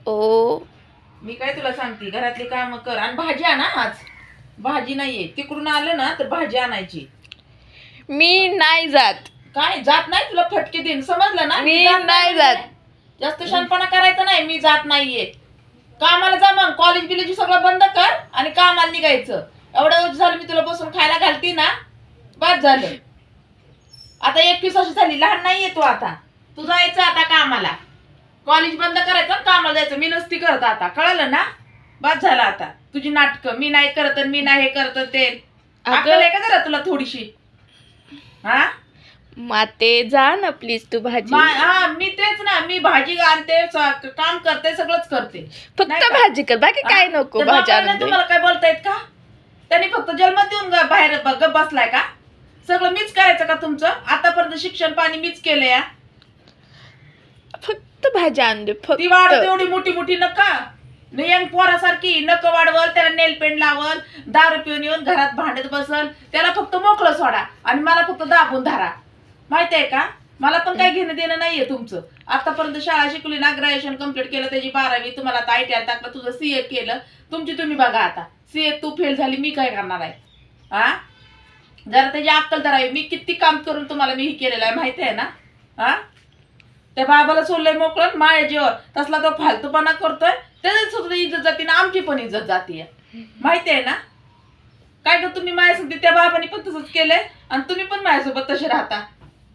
ओ मी काय तुला सांगते, घरातली कामं कर आणि भाजी आण हा आज. भाजी नाहीये, तिकडून आलं ना तर भाजी आणायची. मी नाही जात. काय जात नाही? तुला फटके देईन, समजलं ना? मी नाही जात. जास्त शहाणपणा करायचा नाही. मी जात नाहीये. कामाला जा मग. कॉलेज बिलेज सगळं बंद कर आणि कामाला निघायचं. एवढं वर्ष झालं मी तुला बसून खायला घालती ना, बस झालं. आता 21 वर्ष झाली, लहान नाहीये तू आता. तू जायचं आता कामाला. कॉलेज बंद करायचं आणि कामाला जायचं. मी नसती करत आता, कळलं ना? बस झालं आता तुझी नाटकं. मी नाही करत, मी नाही हे करत ते. अक्कल आहे का जरा तुला थोडीशी? हा माते जा ना प्लीज तू भाजी. हा मी तेच ना, मी भाजी आणते, काम करते, सगळंच करते. फक्त भाजी कर, बाकी काय नको. भाजी आणून दे. तुम्हाला काय बोलतायत का? त्यांनी फक्त जन्म देऊन बाहेर बसलाय का? सगळं मीच करायचं का तुमचं? आतापर्यंत शिक्षण पाणी मीच केलंय. फक्त भाजी आणून दे. फक्त ती वाढ एवढी मोठी मोठी नका. यंग पोरासारखी नक वाढवल, त्याला नेल पेंट लावल, दारू पिऊन येऊन घरात भांडत बसल. त्याला फक्त मोकळं सोडा आणि मला फक्त दाबून धरा. माहिती आहे का? मला पण काही घेणं देणं नाहीये तुमचं. आतापर्यंत शाळा शिकली ना, ग्रॅज्युएशन कम्प्लीट केलं, त्याची 12वी, तुम्हाला आता ITR टाकलं, तुझं CA केलं. तुमची तुम्ही बघा आता. CA तू फेल झाली, मी काय करणार आहे? हा जरा त्याची अक्कल धरावी. मी किती काम करून तुम्हाला मी हे केलेलं आहे माहिती आहे ना? हा त्या बाबाला सोडलंय मोकळं माझ्या जीवर. तसला तो फालतूपणा करतोय, त्याची सुद्धा इज्जत जाते ना, आमची पण इज्जत जाते. माहिती आहे ना? काय का तुम्ही माझ्यासोबत, त्या बाबाने पण तसंच केलंय आणि तुम्ही पण माझ्यासोबत तसे राहता.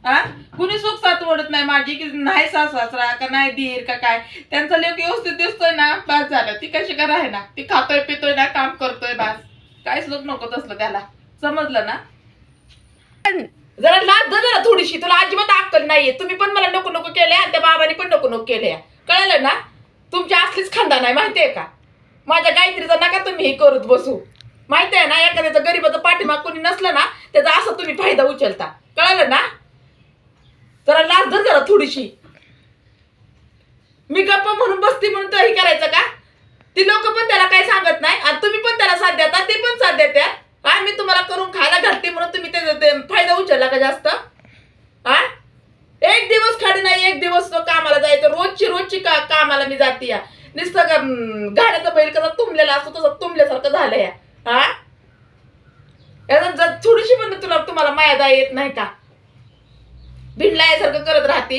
हा कुणी सुख साथ ओढत नाही माझी, की नाही सासरा का नाही धीर का काय. त्यांचा लेक व्यवस्थित दिसतोय ना, बस झालं. ती कशी का राहे ना, ती खातोय पितोय ना, काम करतोय, बस. काहीच लोक नको तसलं त्याला. समजलं ना? जरा लाज धर जरा थोडीशी. तुला अजिबात अक्कल नाहीये. तुम्ही पण मला नको नको केले आणि त्या बाबांनी पण नको नको केले. कळलं ना? तुमची असलीच खानदान आहे. माहितीये का? माझ्या गायत्रीचा नका तुम्ही हे करत बसू. माहिती आहे ना? एखाद्याचं गरीबाचं पाठीमाग कोणी नसलं ना, त्याचा असं तुम्ही फायदा उचलता. कळलं ना? जरा लाज धर जरा थोडीशी. मी गप्पा म्हणून बसती म्हणून तर हे करायचं का? ती लोक पण त्याला काही सांगत नाही आणि तुम्ही पण त्याला साथ देता, ते पण साथ देतात. हा मी तुम्हाला करून खायला घालते म्हणून तुम्ही त्याचा फायदा उचलला का जास्त? हा एक दिवस खाडी नाही, एक दिवस कामाला जायचं. रोजची कामाला मी जाते. नुसतं गाड्याचा बैल कसा तुंबलेला असतो तसं तुंबल्यासारखं झालंय. हा थोडीशी पण तुम्हाला माया येत नाही का? भिडलायासारखं करत राहते.